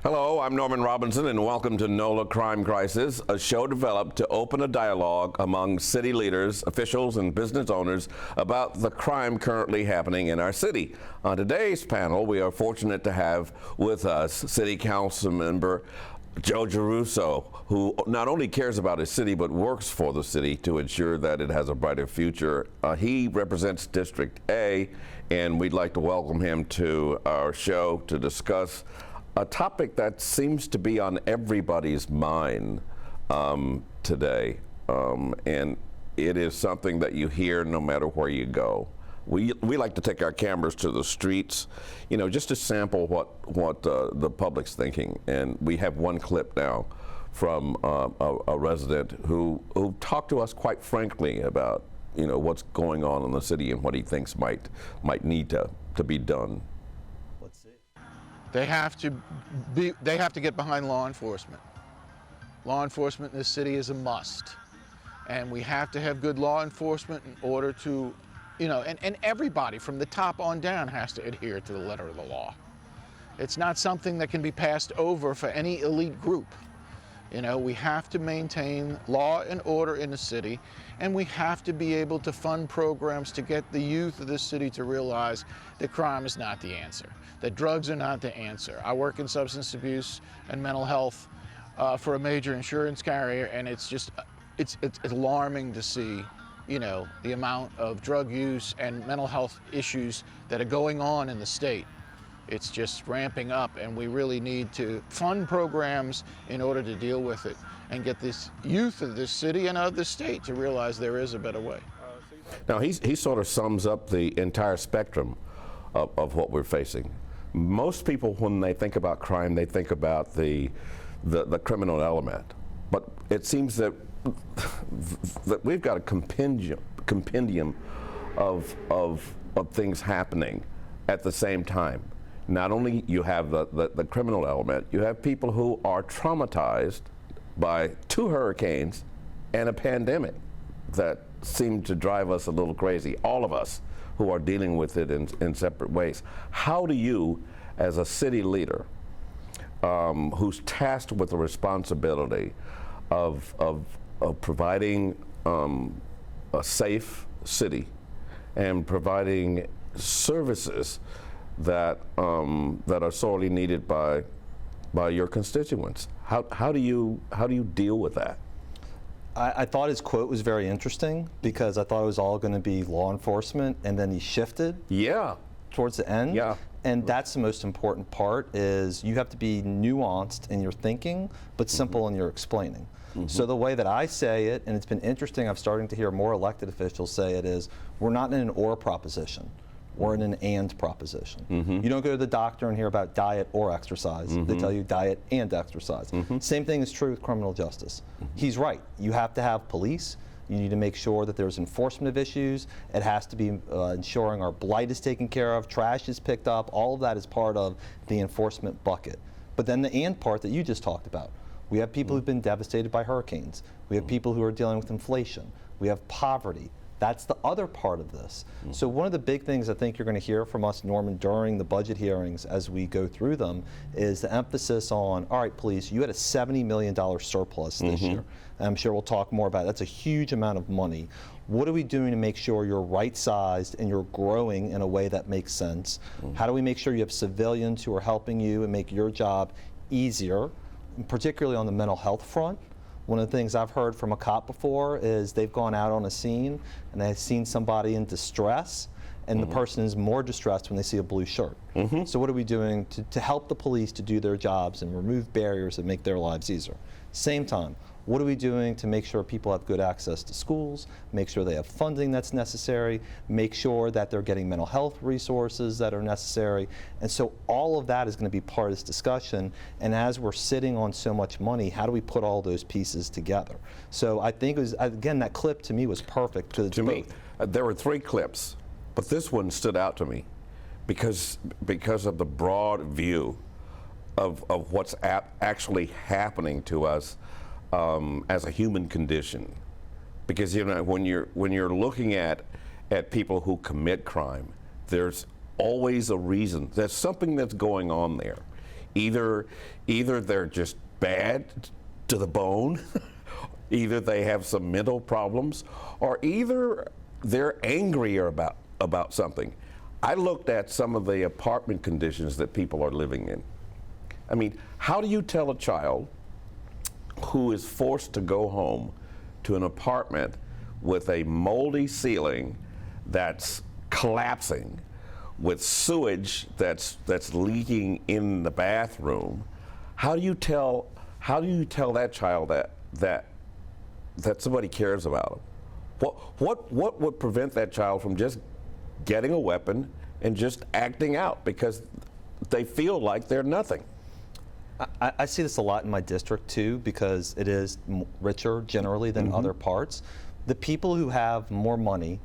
Hello, I'm Norman Robinson, and welcome to NOLA Crime Crisis, a show developed to open a dialogue among city leaders, officials, and business owners about the crime currently happening in our city. On today's panel, we are fortunate to have with us City Council member Joe Giarrusso, who not only cares about his city, but works for the city to ensure that it has a brighter future. He represents District A, and we'd like to welcome him to our show to discuss a topic that seems to be on everybody's mind today, and it is something that you hear no matter where you go. We like to take our cameras to the streets, you know, just to sample what the public's thinking. And we have one clip now from a resident who talked to us quite frankly about, you know, what's going on in the city and what he thinks might need to be done. They have to get behind law enforcement. Law enforcement in this city is a must. And we have to have good law enforcement in order to, you know, and everybody from the top on down has to adhere to the letter of the law. It's not something that can be passed over for any elite group. You know, we have to maintain law and order in the city, and we have to be able to fund programs to get the youth of this city to realize that crime is not the answer, that drugs are not the answer. I work in substance abuse and mental health for a major insurance carrier, and it's just, it's alarming to see, you know, the amount of drug use and mental health issues that are going on in the state. It's just ramping up, and we really need to fund programs in order to deal with it and get this youth of this city and of the state to realize there is a better way. Now, he sort of sums up the entire spectrum of what we're facing. Most people, when they think about crime, they think about the criminal element. But it seems that we've got a compendium of things happening at the same time. Not only you have the criminal element, you have people who are traumatized by 2 hurricanes and a pandemic that seem to drive us a little crazy, all of us who are dealing with it in separate ways. How do you, as a city leader, who's tasked with the responsibility of providing a safe city and providing services that are sorely needed by your constituents, how do you deal with that? I thought his quote was very interesting because I thought it was all going to be law enforcement, and then he shifted. Yeah. Towards the end. Yeah. And that's the most important part, is you have to be nuanced in your thinking, but simple in your explaining. So the way that I say it, and it's been interesting, I'm starting to hear more elected officials say it, is we're not in an or proposition. We're in an and proposition. You don't go to the doctor and hear about diet or exercise. They tell you diet and exercise. Same thing is true with criminal justice. He's right. You have to have police. You need to make sure that there's enforcement of issues. It has to be ensuring our blight is taken care of, trash is picked up. All of that is part of the enforcement bucket. But then the and part that you just talked about. We have people who've been devastated by hurricanes. We have people who are dealing with inflation. We have poverty. That's the other part of this. So one of the big things I think you're going to hear from us, Norman, during the budget hearings as we go through them is the emphasis on, all right, police, you had a $70 million surplus this year. And I'm sure we'll talk more about it. That's a huge amount of money. What are we doing to make sure you're right-sized and you're growing in a way that makes sense? How do we make sure you have civilians who are helping you and make your job easier, particularly on the mental health front? One of the things I've heard from a cop before is they've gone out on a scene and they've seen somebody in distress, and the person is more distressed when they see a blue shirt. So what are we doing to help the police to do their jobs and remove barriers and make their lives easier? Same time, what are we doing to make sure people have good access to schools, make sure they have funding that's necessary, make sure that they're getting mental health resources that are necessary? And so all of that is going to be part of this discussion. And as we're sitting on so much money, how do we put all those pieces together? So I think it was, again, that clip to me was perfect. To me, there were 3 clips, but this one stood out to me because of the broad view of what's actually happening to us as a human condition. Because, you know, when you're looking at people who commit crime, there's always a reason. There's something that's going on there. Either they're just bad to the bone, either they have some mental problems, or either they're angrier about something. I looked at some of the apartment conditions that people are living in. I mean, how do you tell a child who is forced to go home to an apartment with a moldy ceiling that's collapsing, with sewage that's leaking in the bathroom? How do you tell that child that somebody cares about them? What would prevent that child from just getting a weapon and just acting out because they feel like they're nothing? I see this a lot in my district too, because it is richer generally than other parts. The people who have more money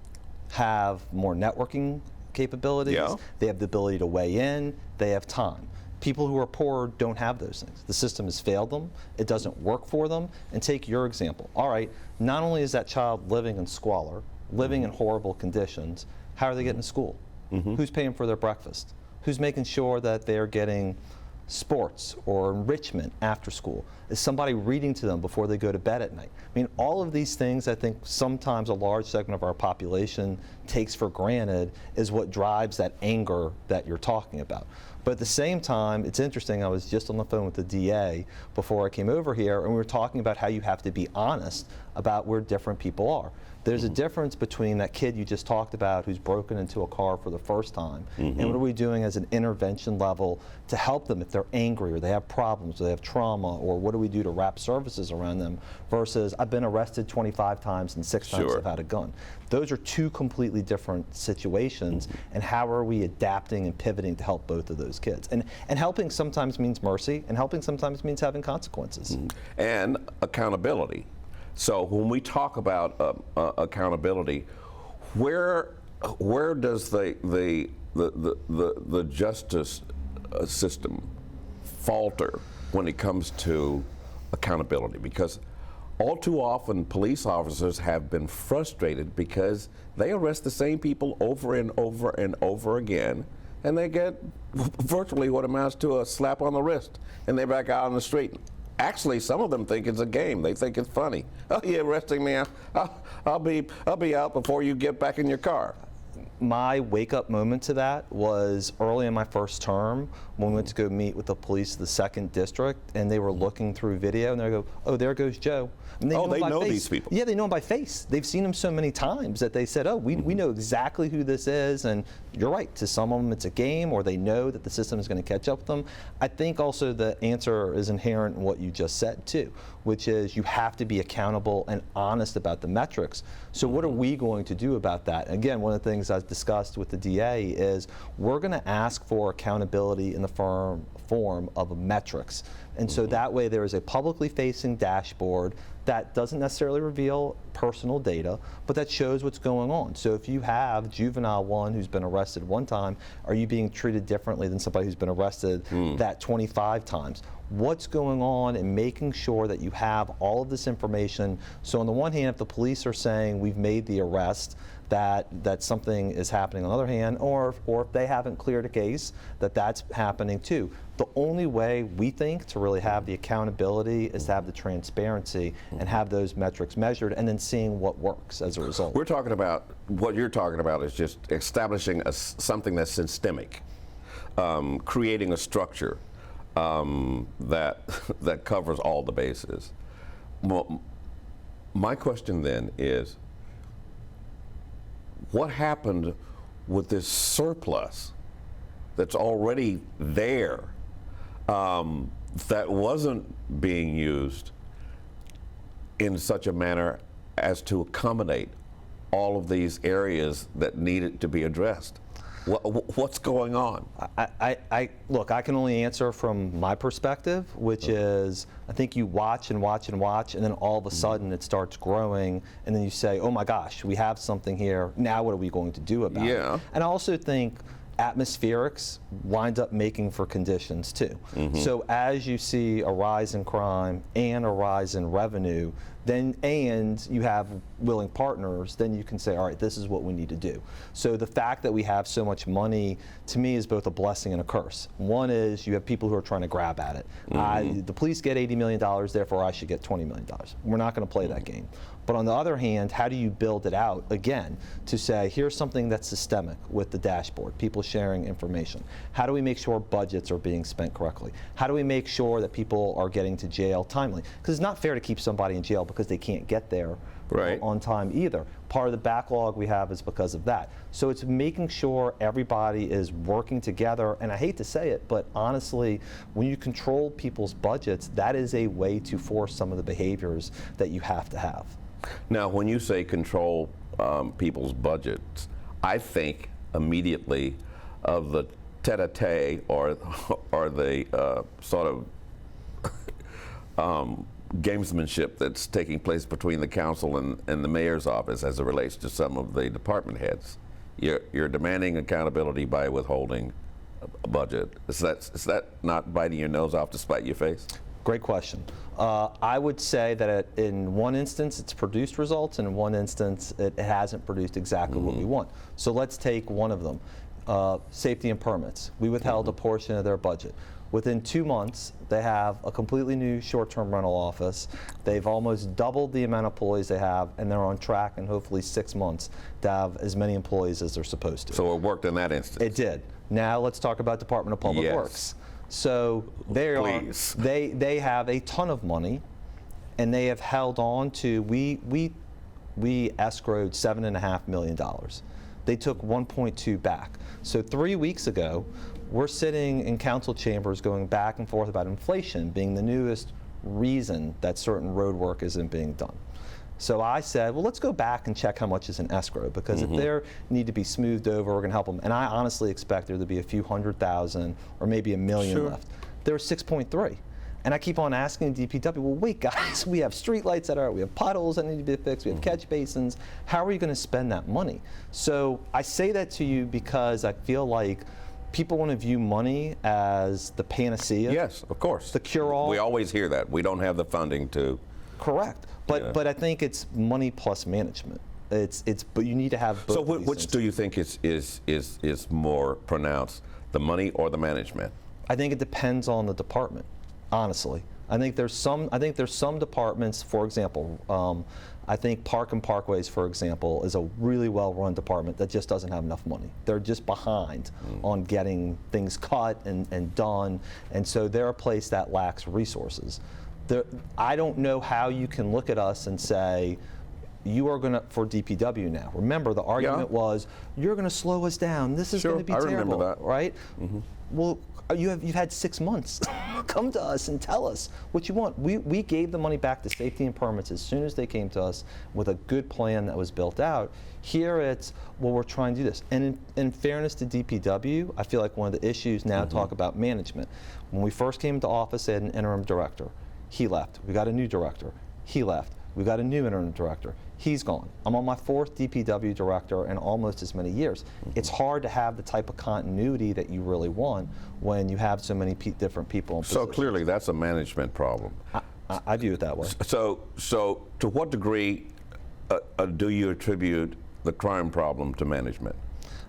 have more networking capabilities. Yeah. They have the ability to weigh in. They have time. People who are poor don't have those things. The system has failed them. It doesn't work for them. And take your example. All right, not only is that child living in squalor, living in horrible conditions, how are they getting to school? Who's paying for their breakfast? Who's making sure that they're getting sports or enrichment after school? Is somebody reading to them before they go to bed at night? I mean, all of these things I think sometimes a large segment of our population takes for granted is what drives that anger that you're talking about. But at the same time, it's interesting, I was just on the phone with the DA before I came over here, and we were talking about how you have to be honest about where different people are. There's a difference between that kid you just talked about who's broken into a car for the first time, and what are we doing as an intervention level to help them if they're angry or they have problems or they have trauma, or what do we do to wrap services around them, versus I've been arrested 25 times and 6 times I've had a gun. Those are two completely different situations, and how are we adapting and pivoting to help both of those kids? And helping sometimes means mercy, and helping sometimes means having consequences. And accountability. So when we talk about accountability, where does the justice system falter when it comes to accountability? Because all too often police officers have been frustrated because they arrest the same people over and over and over again, and they get virtually what amounts to a slap on the wrist, and they're back out on the street. Actually, some of them think it's a game. They think it's funny. Oh, you're arresting me. I'll be out before you get back in your car. My wake-up moment to that was early in my first term when we went to go meet with the police of the 2nd District, and they were looking through video, and they go, "Oh, there goes Joe." And they know face. These people. Yeah, they know him by face. They've seen him so many times that they said, "Oh, we know exactly who this is." And you're right. To some of them, it's a game, or they know that the system is going to catch up with them. I think also the answer is inherent in what you just said too, which is you have to be accountable and honest about the metrics. So what are we going to do about that? Again, one of the things I've discussed with the DA is we're going to ask for accountability in the form of metrics. And so that way there is a publicly facing dashboard that doesn't necessarily reveal personal data, but that shows what's going on. So if you have juvenile 1 who's been arrested 1 time, are you being treated differently than somebody who's been arrested that 25 times? What's going on, and making sure that you have all of this information. So on the one hand, if the police are saying we've made the arrest, that something is happening. On the other hand, or if they haven't cleared a case, that's happening too. The only way we think to really have the accountability is to have the transparency and have those metrics measured, and then seeing what works as a result. We're talking about, what you're talking about is just establishing something that's systemic, creating a structure that covers all the bases. Well, my question then is, what happened with this surplus that's already there that wasn't being used in such a manner as to accommodate all of these areas that needed to be addressed? What's going on? Look, I can only answer from my perspective, which is I think you watch and watch and watch, and then all of a sudden it starts growing, and then you say, oh my gosh, we have something here. Now what are we going to do about it? And I also think atmospherics winds up making for conditions too. So as you see a rise in crime and a rise in revenue, then and you have willing partners, then you can say, all right, this is what we need to do. So the fact that we have so much money, to me, is both a blessing and a curse. One is you have people who are trying to grab at it. The police get $80 million, therefore I should get $20 million. We're not going to play that game. But on the other hand, how do you build it out, again, to say, here's something that's systemic with the dashboard, people sharing information. How do we make sure budgets are being spent correctly? How do we make sure that people are getting to jail timely? Because it's not fair to keep somebody in jail because they can't get there on time either. Part of the backlog we have is because of that. So it's making sure everybody is working together, and I hate to say it, but honestly, when you control people's budgets, that is a way to force some of the behaviors that you have to have. Now, when you say control people's budgets, I think immediately of the tete-a-tete or the sort of gamesmanship that's taking place between the council and the mayor's office as it relates to some of the department heads. You're demanding accountability by withholding a budget. Is that not biting your nose off to spite your face? Great question. I would say that in one instance it's produced results, and in one instance it hasn't produced exactly what we want. So let's take one of them, safety and permits. We withheld a portion of their budget. Within 2 months, they have a completely new short-term rental office. They've almost doubled the amount of employees they have, and they're on track in hopefully 6 months to have as many employees as they're supposed to. So it worked in that instance? It did. Now let's talk about Department of Public Works. So they have a ton of money, and they have held on to, we escrowed $7.5 million. They took 1.2 back. So 3 weeks ago, we're sitting in council chambers going back and forth about inflation being the newest reason that certain road work isn't being done. So I said, well, let's go back and check how much is in escrow, because if they need to be smoothed over, we're going to help them. And I honestly expect there to be a few 100,000 or maybe $1 million left. There was 6.3. And I keep on asking DPW, well, wait, guys, we have street lights that are, we have potholes that need to be fixed, we have catch basins. How are you going to spend that money? So I say that to you because I feel like people want to view money as the panacea. Yes, of course. The cure-all. We always hear that. We don't have the funding to. Correct. But I think it's money plus management. But you need to have both. So which things. do you think is more pronounced, the money or the management? I think it depends on the department, honestly. I think there's some departments, for example, I think Park and Parkways, for example, is a really well-run department that just doesn't have enough money. They're just behind on getting things cut and done, and so they're a place that lacks resources. I don't know how you can look at us and say, you are going to, for DPW now. Remember, the argument was, you're going to slow us down. This is going to be terrible. I remember that. Right? Well, you've had 6 months. Come to us and tell us what you want. We gave the money back to safety and permits as soon as they came to us with a good plan that was built out. Here it's, well, we're trying to do this. And in fairness to DPW, I feel like one of the issues now talk about management. When we first came into office, they had an interim director. He left. We got a new director. He left. We got a new interim director. He's gone. I'm on my 4th DPW director in almost as many years. It's hard to have the type of continuity that you really want when you have so many different people in positions. So clearly that's a management problem. I view it that way. So to what degree do you attribute the crime problem to management?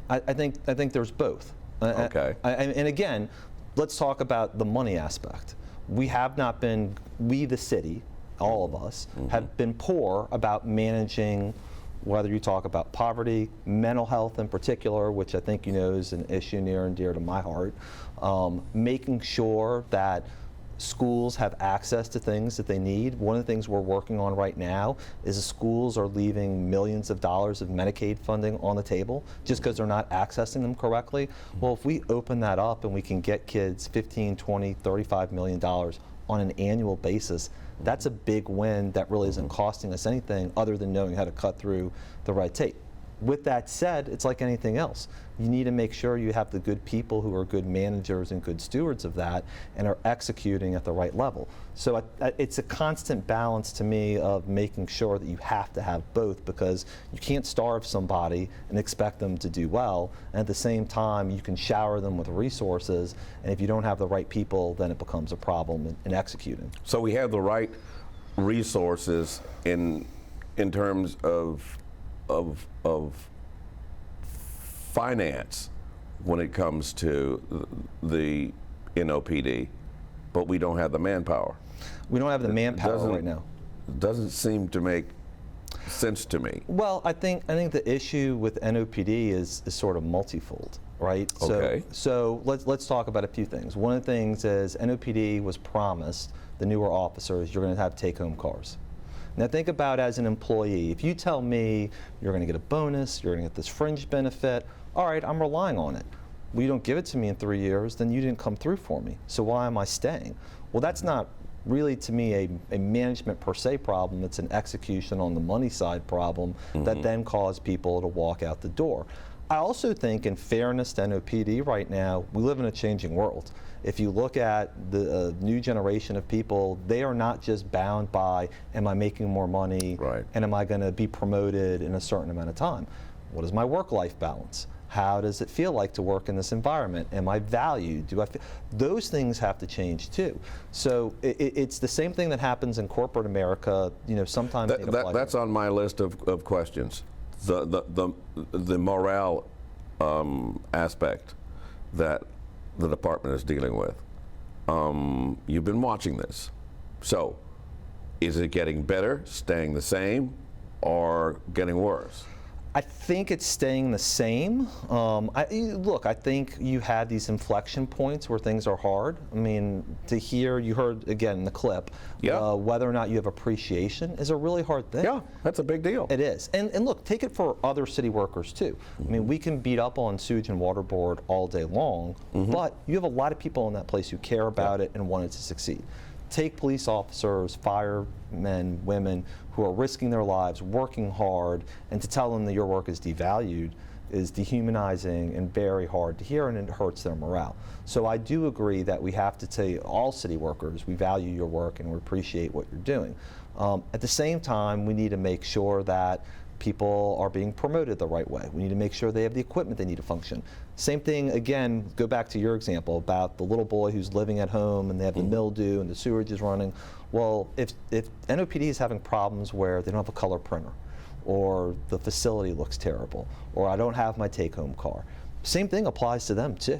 I think there's both. Okay. And again, let's talk about the money aspect. We have not been, we the city, all of us, have been poor about managing, whether you talk about poverty, mental health in particular, which I think you know is an issue near and dear to my heart, making sure that schools have access to things that they need. One of the things we're working on right now is the schools are leaving millions of dollars of Medicaid funding on the table just because they're not accessing them correctly. Well, if we open that up and we can get kids $15, $20, $35 million on an annual basis, that's a big win that really isn't costing us anything other than knowing how to cut through the red tape. With that said, it's like anything else. You need to make sure you have the good people who are good managers and good stewards of that and are executing at the right level. So it's a constant balance to me of making sure that you have to have both, because you can't starve somebody and expect them to do well. And at the same time, you can shower them with resources, and if you don't have the right people, then it becomes a problem in executing. So we have the right resources in terms of finance when it comes to the NOPD, but we don't have the manpower. We don't have the manpower right now. Doesn't seem to make sense to me. Well, I think the issue with NOPD is sort of multifold, right? Okay. So let's talk about a few things. One of the things is NOPD was promised the newer officers you're going to have take-home cars. Now think about as an employee, if you tell me you're going to get a bonus, you're going to get this fringe benefit, all right, I'm relying on it. Well, you don't give it to me in 3 years, then you didn't come through for me. So why am I staying? Well, that's not really, to me, a management per se problem. It's an execution on the money side problem that then caused people to walk out the door. I also think, in fairness to NOPD right now, we live in a changing world. If you look at the new generation of people, they are not just bound by, am I making more money, right, and am I going to be promoted in a certain amount of time? What is my work-life balance? How does it feel like to work in this environment? Am I valued? Do I feel? Those things have to change too. So it's the same thing that happens in corporate America. You know, sometimes that's on my list of questions. The morale aspect that the department is dealing with. You've been watching this. So, is it getting better, staying the same, or getting worse? I think it's staying the same. Look, I think you had these inflection points where things are hard. I mean, you heard again in the clip, whether or not you have appreciation is a really hard thing. Yeah, that's a big deal. It is. And look, take it for other city workers too. I mean, we can beat up on Sewage and Water Board all day long, but you have a lot of people in that place who care about it and want it to succeed. Take police officers, firemen, women who are risking their lives, working hard, and to tell them that your work is devalued is dehumanizing and very hard to hear, and it hurts their morale. So I do agree that we have to tell all city workers, we value your work and we appreciate what you're doing. At the same time, we need to make sure that people are being promoted the right way. We need to make sure they have the equipment they need to function. Same thing, again, go back to your example about the little boy who's living at home and they have the mildew and the sewage is running. Well, if NOPD is having problems where they don't have a color printer, or the facility looks terrible, or I don't have my take-home car, same thing applies to them too.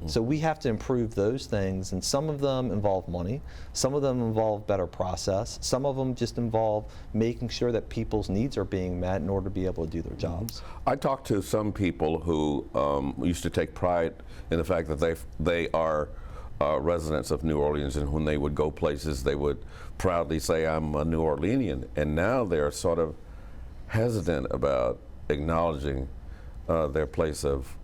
So we have to improve those things, and some of them involve money, some of them involve better process, some of them just involve making sure that people's needs are being met in order to be able to do their jobs. I talked to some people who used to take pride in the fact that they are residents of New Orleans, and when they would go places, they would proudly say, I'm a New Orleanian, and now they're sort of hesitant about acknowledging their place of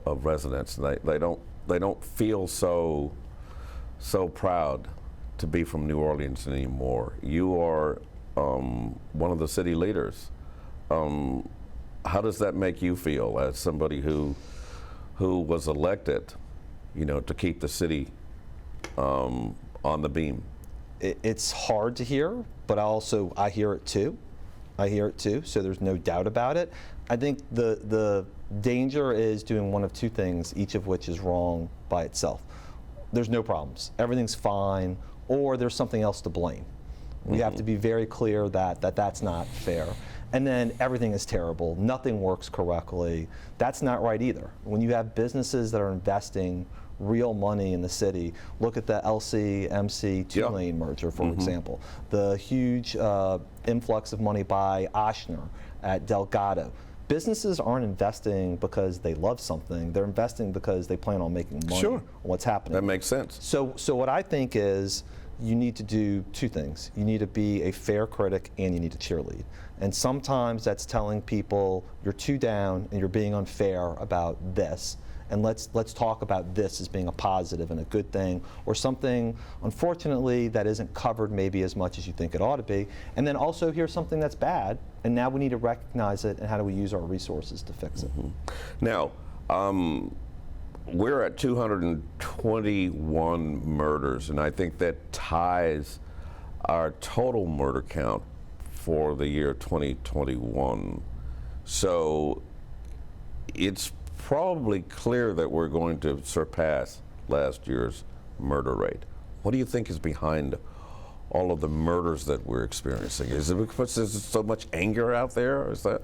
residence. They don't feel so proud to be from New Orleans anymore. You are one of the city leaders. How does that make you feel as somebody who was elected, you know, to keep the city on the beam? It's hard to hear, but I hear it too. I hear it too, so there's no doubt about it. I think the danger is doing one of two things, each of which is wrong by itself. There's no problems, everything's fine, or there's something else to blame. We have to be very clear that that's not fair. And then everything is terrible, nothing works correctly. That's not right either. When you have businesses that are investing real money in the city, look at the LC-MC two-lane merger, for example. The huge influx of money by Ochsner at Delgado. Businesses aren't investing because they love something, they're investing because they plan on making money on what's happening. That makes sense. So what I think is you need to do two things. You need to be a fair critic and you need to cheerlead. And sometimes that's telling people you're too down and you're being unfair about this. And let's talk about this as being a positive and a good thing, or something, unfortunately, that isn't covered maybe as much as you think it ought to be. And then also here's something that's bad, and now we need to recognize it, and how do we use our resources to fix it? Now, we're at 221 murders, and I think that ties our total murder count for the year 2021. So it's probably clear that we're going to surpass last year's murder rate. What do you think is behind all of the murders that we're experiencing? Is it because there's so much anger out there? Or is that?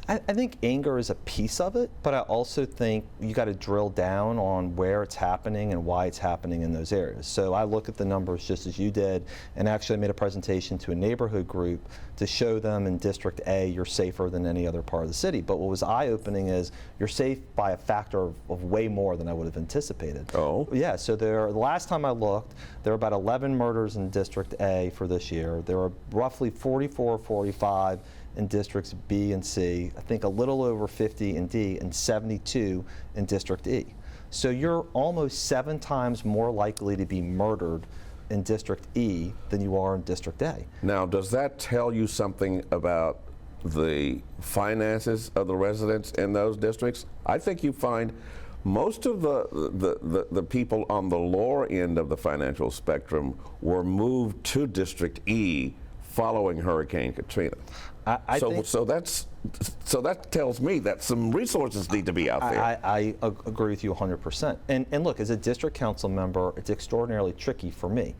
I think anger is a piece of it, but I also think you got to drill down on where it's happening and why it's happening in those areas. So I look at the numbers just as you did, and actually I made a presentation to a neighborhood group to show them in District A you're safer than any other part of the city. But what was eye-opening is you're safe by a factor of way more than I would have anticipated. Oh. Yeah, so the last time I looked, there were about 11 murders in District A for this year. There were roughly 44 or 45 in districts B and C, I think a little over 50 in D, and 72 in District E. So you're almost 7 times more likely to be murdered in District E than you are in District A. Now, does that tell you something about the finances of the residents in those districts? I think you find most of the people on the lower end of the financial spectrum were moved to District E following Hurricane Katrina. So that tells me that some resources need to be out there. I agree with you 100%. And look, as a district council member, it's extraordinarily tricky for me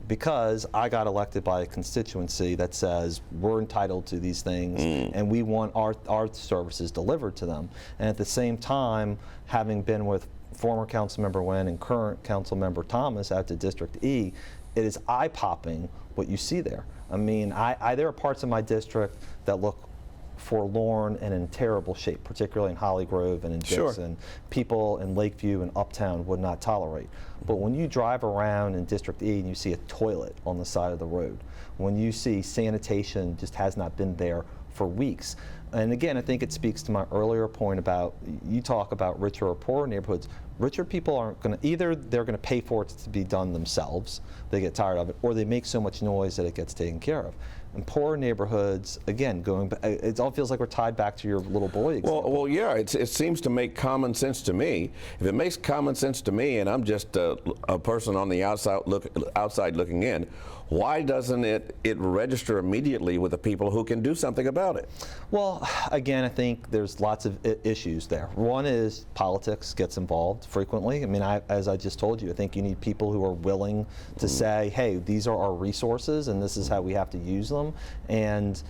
because I got elected by a constituency that says we're entitled to these things and we want our services delivered to them. And at the same time, having been with former council member Nguyen and current council member Thomas out to District E, it is eye-popping what you see there. I mean, there are parts of my district that look forlorn and in terrible shape, particularly in Holly Grove and in Dixon. People in Lakeview and Uptown would not tolerate. But when you drive around in District E and you see a toilet on the side of the road, when you see sanitation just has not been there for weeks. And again, I think it speaks to my earlier point about, you talk about richer or poorer neighborhoods. Richer people aren't going to, either they're going to pay for it to be done themselves, they get tired of it, or they make so much noise that it gets taken care of. And poorer neighborhoods, again, going back, it all feels like we're tied back to your little boy example. Well, yeah, it seems to make common sense to me. If it makes common sense to me and I'm just a person on the outside looking in, why doesn't it register immediately with the people who can do something about it? Well, again, I think there's lots of issues there. One is politics gets involved frequently. I mean, as I just told you, I think you need people who are willing to say, hey, these are our resources and this is how we have to use them, and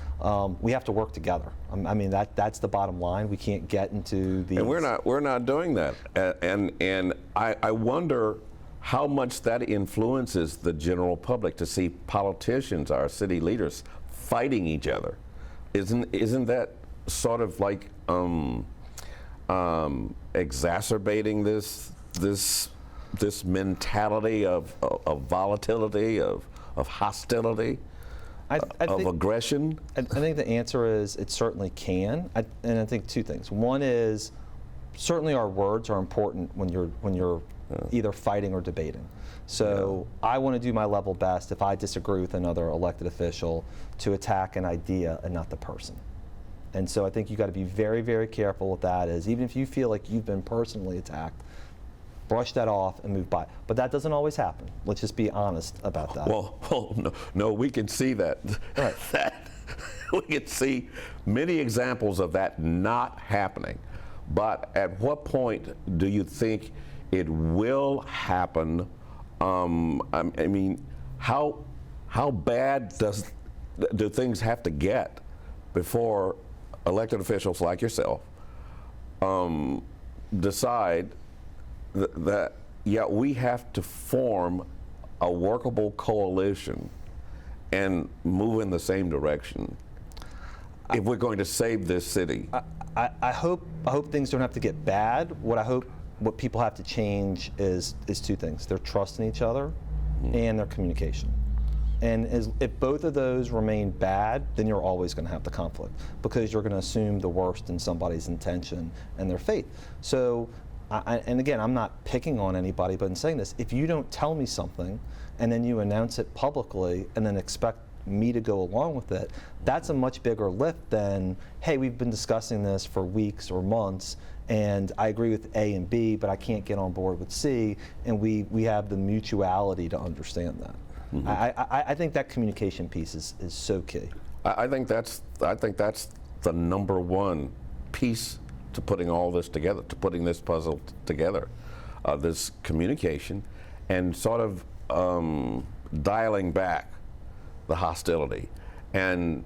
we have to work together. I mean, that's the bottom line. We can't get into the... And we're not doing that. And I wonder how much that influences the general public to see politicians, our city leaders, fighting each other. Isn't that sort of like exacerbating this mentality of volatility, of hostility, of aggression? I think the answer is it certainly can, and I think 2 things. One is certainly our words are important when you're either fighting or debating. So I want to do my level best if I disagree with another elected official to attack an idea and not the person. And so I think you got to be very, very careful with that, is even if you feel like you've been personally attacked, brush that off and move by. But that doesn't always happen. Let's just be honest about that. Well, no, we can see that. Right. We can see many examples of that not happening. But at what point do you think it will happen? I mean, how bad do things have to get before elected officials like yourself decide that we have to form a workable coalition and move in the same direction if we're going to save this city? I hope things don't have to get bad. What people have to change is 2 things: their trust in each other and their communication. And if both of those remain bad, then you're always going to have the conflict, because you're going to assume the worst in somebody's intention and their faith. So, and again, I'm not picking on anybody, but in saying this, if you don't tell me something and then you announce it publicly and then expect me to go along with it, that's a much bigger lift than, hey, we've been discussing this for weeks or months, and I agree with A and B, but I can't get on board with C, and we have the mutuality to understand that. I think that communication piece is so key. I think that's the number one piece to putting all this together, to putting this puzzle together, this communication, and sort of dialing back the hostility, and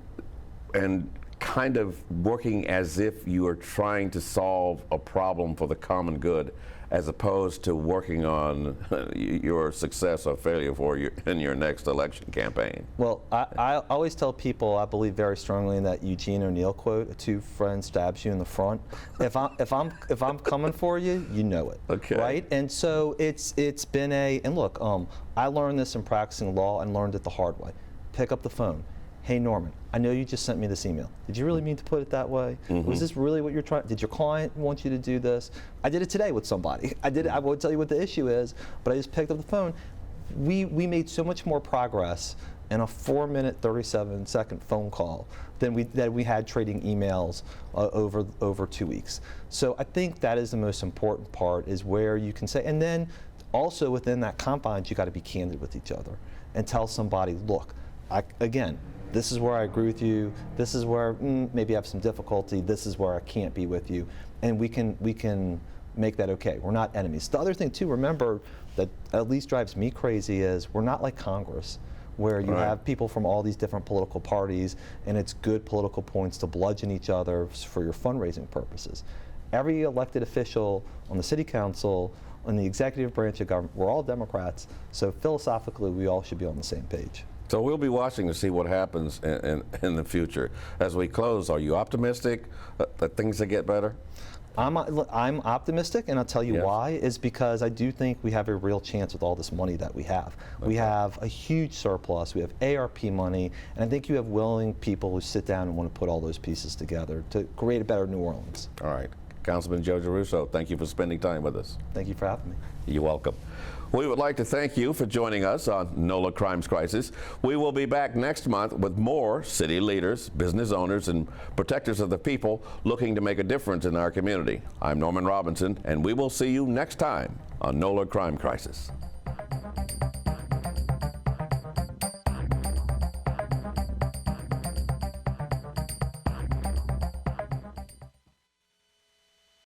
kind of working as if you are trying to solve a problem for the common good, as opposed to working on your success or failure in your next election campaign. Well, I always tell people I believe very strongly in that Eugene ONeill quote: "A true friend stabs you in the front." If I'm coming for you, you know it. Okay. Right? And so it's been and look, I learned this in practicing law and learned it the hard way. Pick up the phone. Hey Norman, I know you just sent me this email. Did you really mean to put it that way? Was this really what you're trying? Did your client want you to do this? I did it today with somebody. I won't tell you what the issue is, but I just picked up the phone. We made so much more progress in a 4-minute, 37-second phone call than we had trading emails over 2 weeks. So I think that is the most important part, is where you can say, and then also within that confines, you got to be candid with each other and tell somebody, look, again, this is where I agree with you. This is where maybe I have some difficulty. This is where I can't be with you, and we can make that okay. We're not enemies. The other thing too, remember, that at least drives me crazy is we're not like Congress, where you have people from all these different political parties, and it's good political points to bludgeon each other for your fundraising purposes. Every elected official on the city council, on the executive branch of government, we're all Democrats. So philosophically, we all should be on the same page. So we'll be watching to see what happens in the future. As we close, are you optimistic that things will get better? I'm optimistic, and I'll tell you why, is because I do think we have a real chance with all this money that we have. Okay. We have a huge surplus, we have ARP money, and I think you have willing people who sit down and want to put all those pieces together to create a better New Orleans. All right. Councilman Joe Giarrusso, thank you for spending time with us. Thank you for having me. You're welcome. We would like to thank you for joining us on NOLA Crimes Crisis. We will be back next month with more city leaders, business owners, and protectors of the people looking to make a difference in our community. I'm Norman Robinson, and we will see you next time on NOLA Crime Crisis.